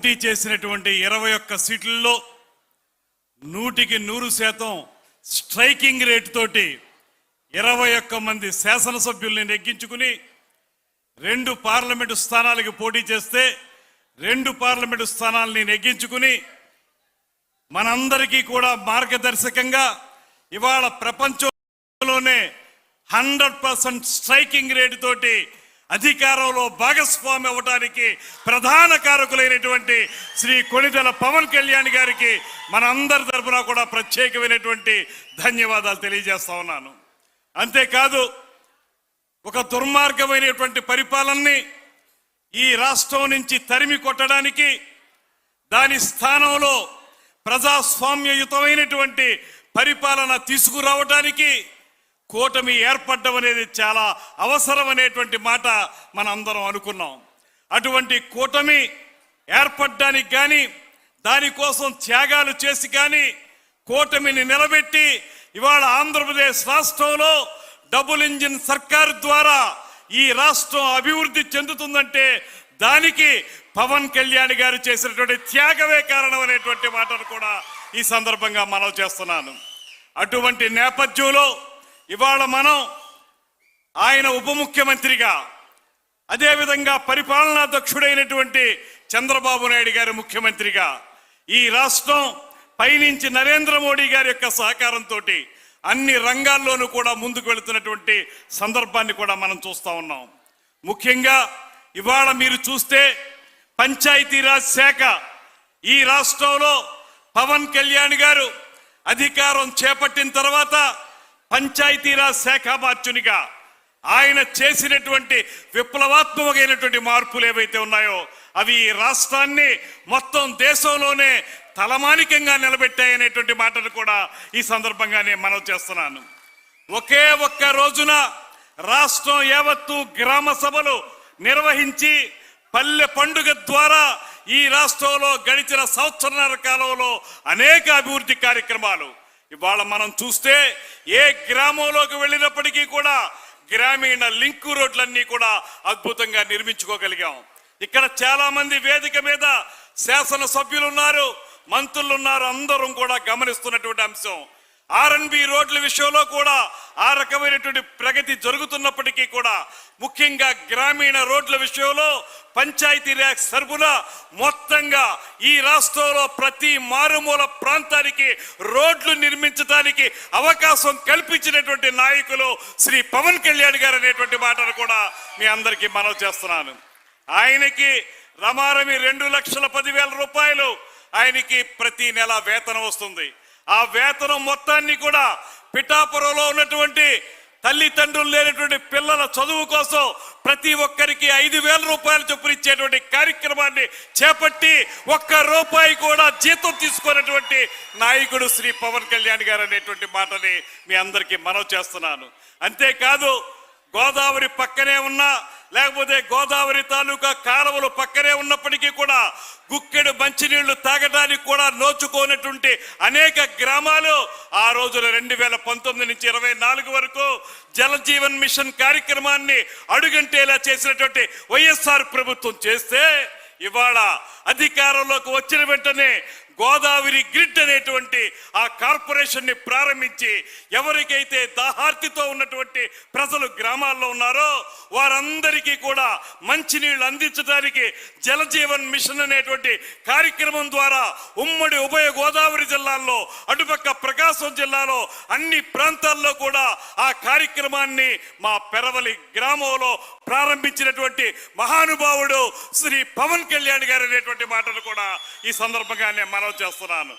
పోటీ చేసినటువంటి 21 సీట్లలో 100% స్ట్రైకింగ్ రేట్ తోటి 21 మంది శాసనసభ్యుల్ని నెగ్గించుకుని 2 పార్లమెంటు స్థానాలకు పోటీ చేస్తే 2 పార్లమెంటు స్థానాలని నెగ్గించుకుని మనందరికీ కూడా మార్గదర్శకంగా ఇవాళ ప్రపంచంలోనే 100% స్ట్రైకింగ్ రేట్ తోటి అధికారంలో భాగస్వామి అవ్వడానికి ప్రధాన కారకులైనటువంటి శ్రీ కొణిదెల పవన్ కళ్యాణ్ గారికి మనందరి తరఫున కూడా ప్రత్యేకమైనటువంటి ధన్యవాదాలు తెలియజేస్తా ఉన్నాను. అంతేకాదు ఒక దుర్మార్గమైనటువంటి పరిపాలనని ఈ రాష్ట్రం నుంచి తరిమి కొట్టడానికి దాని స్థానంలో ప్రజాస్వామ్యయుతమైనటువంటి పరిపాలన తీసుకురావడానికి కూటమి ఏర్పడడం అనేది చాలా అవసరమనేటువంటి మాట మనందరం అనుకున్నాం. అటువంటి కూటమి ఏర్పడడానికి కానీ దానికోసం త్యాగాలు చేసి కానీ కూటమిని నిలబెట్టి ఇవాళ ఆంధ్రప్రదేశ్ రాష్ట్రంలో డబుల్ ఇంజిన్ సర్కార్ ద్వారా ఈ రాష్ట్రం అభివృద్ధి చెందుతుందంటే దానికి పవన్ కళ్యాణ్ గారు చేసినటువంటి త్యాగమే కారణం అనేటువంటి మాటను కూడా ఈ సందర్భంగా మనవి చేస్తున్నాను. అటువంటి నేపథ్యంలో ఇవాళ మనం ఆయన ఉప ముఖ్యమంత్రిగా అదేవిధంగా పరిపాలనా దక్షుడైనటువంటి చంద్రబాబు నాయుడు గారి ముఖ్యమంత్రిగా ఈ రాష్ట్రం పైనుంచి నరేంద్ర మోడీ గారి యొక్క సహకారంతో అన్ని రంగాల్లోనూ కూడా ముందుకు వెళుతున్నటువంటి సందర్భాన్ని కూడా మనం చూస్తూ ఉన్నాం. ముఖ్యంగా ఇవాళ మీరు చూస్తే పంచాయతీరాజ్ శాఖ ఈ రాష్ట్రంలో పవన్ కళ్యాణ్ గారు అధికారం చేపట్టిన తర్వాత పంచాయతీరాజ్ శాఖ మార్చునిగా ఆయన చేసినటువంటి విప్లవాత్మకమైనటువంటి మార్పులు ఏవైతే ఉన్నాయో అవి ఈ రాష్ట్రాన్ని మొత్తం దేశంలోనే తలమానికంగా నిలబెట్టాయనేటువంటి మాటను కూడా ఈ సందర్భంగా నేను మనవి చేస్తున్నాను. ఒకే ఒక్క రోజున రాష్ట్రం యావత్తు గ్రామ సభలు నిర్వహించి పల్లె పండుగ ద్వారా ఈ రాష్ట్రంలో గడిచిన సంవత్సరాల కాలంలో అనేక అభివృద్ధి కార్యక్రమాలు ఇవాళ మనం చూస్తే ఏ గ్రామంలోకి వెళ్ళినప్పటికీ కూడా గ్రామీణ లింకు రోడ్లన్నీ కూడా అద్భుతంగా నిర్మించుకోగలిగాం. ఇక్కడ చాలా మంది వేదిక మీద శాసన సభ్యులు ఉన్నారు, మంత్రులు ఉన్నారు, అందరం కూడా గమనిస్తున్నటువంటి అంశం. ఆర్ఎన్బి రోడ్ల విషయంలో కూడా ఆ రకమైనటువంటి ప్రగతి జరుగుతున్నప్పటికీ కూడా ముఖ్యంగా గ్రామీణ రోడ్ల విషయంలో పంచాయతీరాజ్ సర్పుల మొత్తంగా ఈ రాష్ట్రంలో ప్రతి మారుమూల ప్రాంతానికి రోడ్లు నిర్మించడానికి అవకాశం కల్పించినటువంటి నాయకులు శ్రీ పవన్ కళ్యాణ్ గారు అనేటువంటి మాటను కూడా మీ అందరికీ మనవి చేస్తున్నాను. ఆయనకి రమారమి 2,10,000 రూపాయలు ఆయనకి ప్రతి నెల వేతనం వస్తుంది. ఆ వేతనం మొత్తాన్ని కూడా పిఠాపురంలో ఉన్నటువంటి తల్లిదండ్రులు లేనటువంటి పిల్లల చదువు కోసం ప్రతి ఒక్కరికి 5,000 రూపాయలు చొప్పున ఇచ్చేటువంటి కార్యక్రమాన్ని చేపట్టి ₹1 కూడా జీతం తీసుకున్నటువంటి నాయకుడు శ్రీ పవన్ కళ్యాణ్ గారు అనేటువంటి మాటని మీ అందరికీ మనవి చేస్తున్నాను. అంతేకాదు గోదావరి పక్కనే ఉన్నా లేకపోతే గోదావరి తాలూకా కాలువలు పక్కనే ఉన్నప్పటికీ కూడా గుక్కెడు మంచినీళ్లు తాగడానికి కూడా నోచుకోనటువంటి అనేక గ్రామాలు ఆ రోజున 2019 నుంచి 24 వరకు జల జీవన్ మిషన్ కార్యక్రమాన్ని అడుగంటేలా చేసినటువంటి వైఎస్ఆర్ ప్రభుత్వం చేస్తే ఇవాళ అధికారంలోకి వచ్చిన వెంటనే గోదావరి గ్రిడ్ అనేటువంటి ఆ కార్పొరేషన్ ని ప్రారంభించి ఎవరికైతే దాహార్తితో ఉన్నటువంటి ప్రజలు గ్రామాల్లో ఉన్నారో వారందరికీ కూడా మంచినీళ్లు అందించడానికి జల జీవన్ మిషన్ అనేటువంటి కార్యక్రమం ద్వారా ఉమ్మడి ఉభయ గోదావరి జిల్లాల్లో అటుపక్క ప్రకాశం జిల్లాలో అన్ని ప్రాంతాల్లో కూడా ఆ కార్యక్రమాన్ని మా పెరవలి గ్రామంలో ప్రారంభించినటువంటి మహానుభావుడు శ్రీ పవన్ కళ్యాణ్ గారు అనేటువంటి మాటను కూడా ఈ సందర్భంగా నేను మనవి చేస్తున్నాను.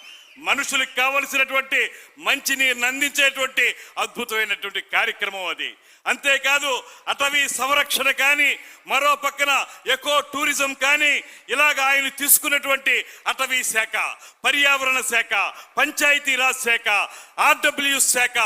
మనుషులకు కావలసినటువంటి మంచినీరుని అందించేటువంటి అద్భుతమైనటువంటి కార్యక్రమం అది. అంతేకాదు అటవీ సంరక్షణ కానీ మరో పక్కన ఎకో టూరిజం కానీ ఇలాగ ఆయన తీసుకున్నటువంటి అటవీ శాఖ, పర్యావరణ శాఖ, పంచాయతీరాజ్ శాఖ, ఆర్డబ్ల్యూ శాఖ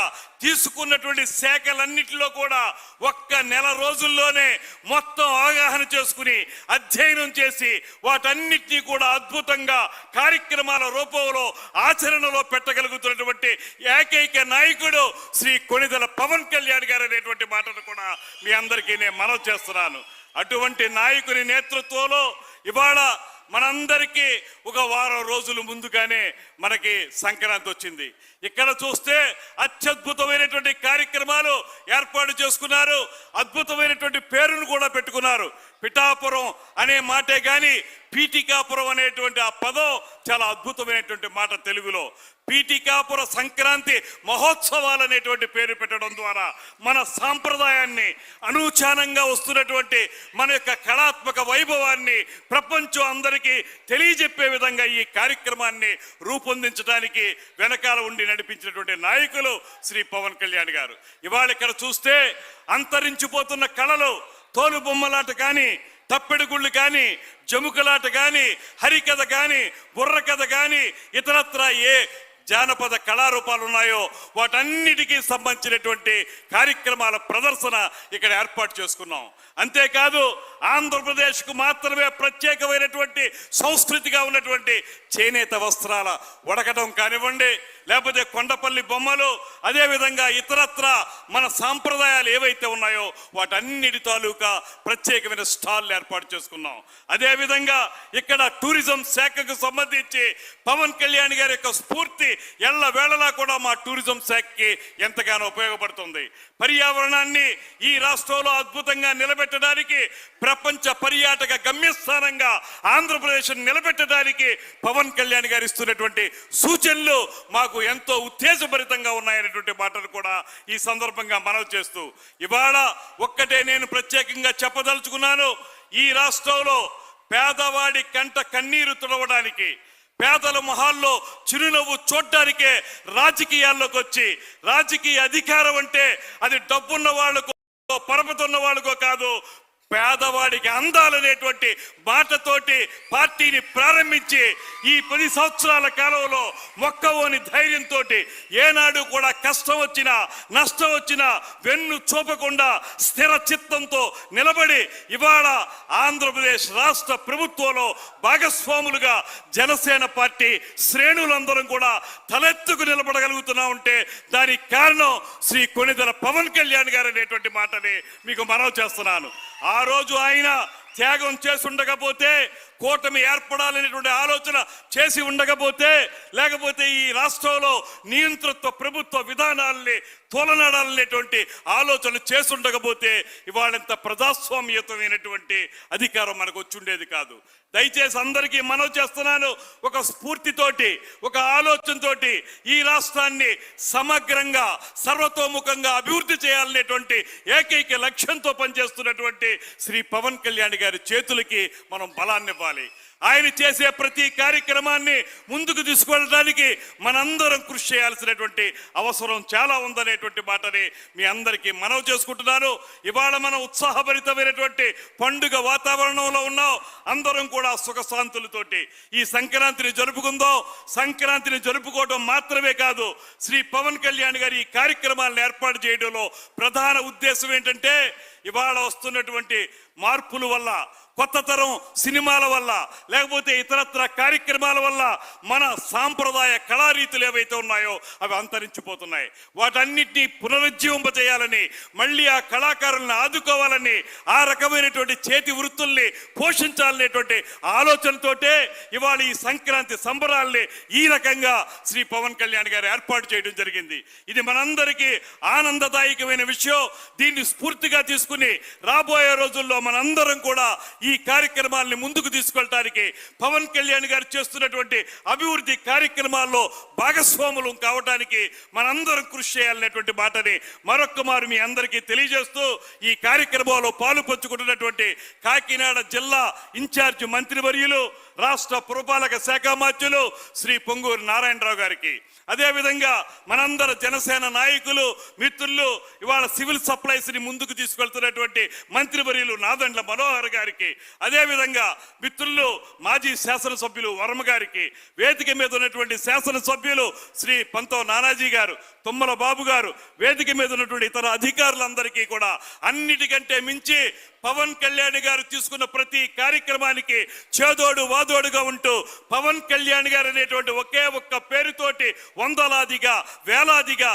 తీసుకున్నటువంటి శాఖలన్నిటిలో కూడా ఒక్క నెల రోజుల్లోనే మొత్తం అవగాహన చేసుకుని అధ్యయనం చేసి వాటన్నిటినీ కూడా అద్భుతంగా కార్యక్రమాల రూపంలో ఆచరణలో పెట్టగలుగుతున్నటువంటి ఏకైక నాయకుడు శ్రీ కొణిదెల పవన్ కళ్యాణ్ గారు అనేటువంటి మాటను కూడా మీ అందరికీ నేను మనవి చేస్తున్నాను. అటువంటి నాయకుని నేతృత్వంలో ఇవాళ మనందరికీ ఒక వారం రోజులు ముందుగానే మనకి సంక్రాంతి వచ్చింది. ఇక్కడ చూస్తే అత్యద్భుతమైనటువంటి కార్యక్రమాలు ఏర్పాటు చేసుకున్నారు. అద్భుతమైనటువంటి పేరును కూడా పెట్టుకున్నారు. పిఠాపురం అనే మాటే గాని పీఠికాపురం అనేటువంటి ఆ పదం చాలా అద్భుతమైనటువంటి మాట తెలుగులో. పీఠికాపుర సంక్రాంతి మహోత్సవాలు అనేటువంటి పేరు పెట్టడం ద్వారా మన సాంప్రదాయాన్ని, అనూచానంగా వస్తున్నటువంటి మన యొక్క కళాత్మక వైభవాన్ని ప్రపంచం అందరికీ తెలియజెప్పే విధంగా ఈ కార్యక్రమాన్ని రూపొందించడానికి వెనకాల ఉండి నడిపించినటువంటి నాయకులు శ్రీ పవన్ కళ్యాణ్ గారు. ఇవాళ ఇక్కడ చూస్తే అంతరించిపోతున్న కళలు, తోలు బొమ్మలాట కానీ, తప్పెడుగుళ్ళు కానీ, జముకలాట కానీ, హరికథ కానీ, బుర్ర కథ కానీ, ఇతరత్ర ఏ జానపద కళారూపాలు ఉన్నాయో వాటన్నిటికీ సంబంధించినటువంటి కార్యక్రమాల ప్రదర్శన ఇక్కడ ఏర్పాటు చేసుకున్నాం. అంతేకాదు ఆంధ్రప్రదేశ్కు మాత్రమే ప్రత్యేకమైనటువంటి సంస్కృతిగా ఉన్నటువంటి చేనేత వస్త్రాల వడకటం కానివ్వండి, లేకపోతే కొండపల్లి బొమ్మలు, అదేవిధంగా ఇతరత్ర మన సాంప్రదాయాలు ఏవైతే ఉన్నాయో వాటన్నిటి తాలూకా ప్రత్యేకమైన స్టాల్ ఏర్పాటు చేసుకున్నాం. అదేవిధంగా ఇక్కడ టూరిజం శాఖకు సంబంధించి పవన్ కళ్యాణ్ గారి యొక్క స్ఫూర్తి ఎల్ల వేళలా కూడా మా టూరిజం శాఖకి ఎంతగానో ఉపయోగపడుతుంది. పర్యావరణాన్ని ఈ రాష్ట్రంలో అద్భుతంగా నిలబెట్టడానికి, ప్రపంచ పర్యాటక గమ్యస్థానంగా ఆంధ్రప్రదేశ్ నిలబెట్టడానికి పవన్ కళ్యాణ్ గారు ఇస్తున్నటువంటి సూచనలు మాకు ఎంతో ఉత్తేజభరితంగా ఉన్నాయనేటువంటి మాటలు కూడా ఈ సందర్భంగా మనవి చేస్తూ, ఇవాళ ఒక్కటే నేను ప్రత్యేకంగా చెప్పదలుచుకున్నాను. ఈ రాష్ట్రంలో పేదవాడి కంట కన్నీరు తుడవడానికి, పేదల మొహాల్లో చిరునవ్వు చూడ్డానికే రాజకీయాల్లోకి వచ్చి, రాజకీయ అధికారం అంటే అది డబ్బున్న వాళ్ళకో పరపతున్న వాళ్ళకో కాదు, పేదవాడికి అందాలనేటువంటి మాటతోటి పార్టీని ప్రారంభించి ఈ 10 సంవత్సరాల కాలంలో మొక్కవోని ధైర్యంతో ఏనాడు కూడా కష్టం వచ్చినా నష్టం వచ్చినా వెన్ను చూపకుండా స్థిర చిత్తంతో నిలబడి ఇవాళ ఆంధ్రప్రదేశ్ రాష్ట్ర ప్రభుత్వంలో భాగస్వాములుగా జనసేన పార్టీ శ్రేణులందరం కూడా తలెత్తుకు నిలబడగలుగుతున్నా ఉంటే దానికి కారణం శ్రీ కొణిదెల పవన్ కళ్యాణ్ గారు అనేటువంటి మాటని మీకు మనవి చేస్తున్నాను. ఆ రోజు ఆయన త్యాగం చేసి ఉండకపోతే, కూటమి ఏర్పడాలనేటువంటి ఆలోచన చేసి ఉండకపోతే, లేకపోతే ఈ రాష్ట్రంలో నియంతృత్వ ప్రభుత్వ విధానాలని తోలనాడాలనేటువంటి ఆలోచన చేసి ఉండకపోతే ఇవాళంత ప్రజాస్వామ్యతమైనటువంటి అధికారం మనకు వచ్చి ఉండేది కాదు. దయచేసి అందరికీ మనవి చేస్తున్నాను, ఒక స్ఫూర్తితోటి, ఒక ఆలోచనతోటి ఈ రాష్ట్రాన్ని సమగ్రంగా సర్వతోముఖంగా అభివృద్ధి చేయాలనేటువంటి ఏకైక లక్ష్యంతో పనిచేస్తున్నటువంటి శ్రీ పవన్ కళ్యాణ్ గారి చేతులకి మనం బలాన్ని ఇవ్వాలి. ఆయన చేసే ప్రతి కార్యక్రమాన్ని ముందుకు తీసుకెళ్ళడానికి మనందరం కృషి చేయాల్సినటువంటి అవసరం చాలా ఉందనేటువంటి మాటని మీ అందరికీ మనవి చేసుకుంటున్నాను. ఇవాళ మనం ఉత్సాహభరితమైనటువంటి పండుగ వాతావరణంలో ఉన్నాం. అందరం కూడా సుఖశాంతులతోటి ఈ సంక్రాంతిని జరుపుకుందాం. సంక్రాంతిని జరుపుకోవడం మాత్రమే కాదు, శ్రీ పవన్ కళ్యాణ్ గారి ఈ కార్యక్రమాలను ఏర్పాటు చేయడంలో ప్రధాన ఉద్దేశం ఏంటంటే, ఇవాళ వస్తున్నటువంటి మార్పుల వల్ల, కొత్త తరం సినిమాల వల్ల, లేకపోతే ఇతరత్ర కార్యక్రమాల వల్ల మన సాంప్రదాయ కళారీతులు ఏవైతే ఉన్నాయో అవి అంతరించిపోతున్నాయి. వాటన్నిటినీ పునరుజ్జీవింపజేయాలని, మళ్ళీ ఆ కళాకారులను ఆదుకోవాలని, ఆ రకమైనటువంటి చేతి వృత్తుల్ని పోషించాలనేటువంటి ఆలోచనతోటే ఇవాళ ఈ సంక్రాంతి సంబరాల్ని ఈ రకంగా శ్రీ పవన్ కళ్యాణ్ గారు ఏర్పాటు చేయడం జరిగింది. ఇది మనందరికీ ఆనందదాయకమైన విషయం. దీన్ని స్ఫూర్తిగా తీసుకుని రాబోయే రోజుల్లో మనందరం కూడా ఈ కార్యక్రమాల్ని ముందుకు తీసుకెళ్ళడానికి, పవన్ కళ్యాణ్ గారు చేస్తున్నటువంటి అభివృద్ధి కార్యక్రమాల్లో భాగస్వాములు కావడానికి మనందరం కృషి చేయాలనేటువంటి మాటని మరొక్క మారు మీ అందరికీ తెలియజేస్తూ, ఈ కార్యక్రమంలో పాలు పంచుకుంటున్నటువంటి కాకినాడ జిల్లా ఇన్ఛార్జి మంత్రివర్యులు, రాష్ట్ర పురపాలక శాఖ మంత్రులు శ్రీ పొంగూరు నారాయణరావు గారికి, అదేవిధంగా మనందర జనసేన నాయకులు మిత్రులు, ఇవాళ సివిల్ సప్లైస్ ని ముందుకు తీసుకెళ్తున్నటువంటి మంత్రివర్యులు నాదెండ్ల మనోహర్ గారికి, అదేవిధంగా మిత్రులు మాజీ శాసనసభ్యులు వర్మ గారికి, వేదిక మీద ఉన్నటువంటి శాసనసభ్యులు శ్రీ పంతో నానాజీ గారు, తుమ్మల బాబు గారు, వేదిక మీద ఉన్నటువంటి ఇతర అధికారులందరికీ కూడా అన్నిటికంటే మించి పవన్ కళ్యాణ్ గారు తీసుకున్న ప్రతి కార్యక్రమానికి చేదోడు వాదోడుగా ఉంటూ పవన్ కళ్యాణ్ గారు అనేటువంటి ఒకే ఒక్క పేరుతోటి వందలాదిగా వేలాదిగా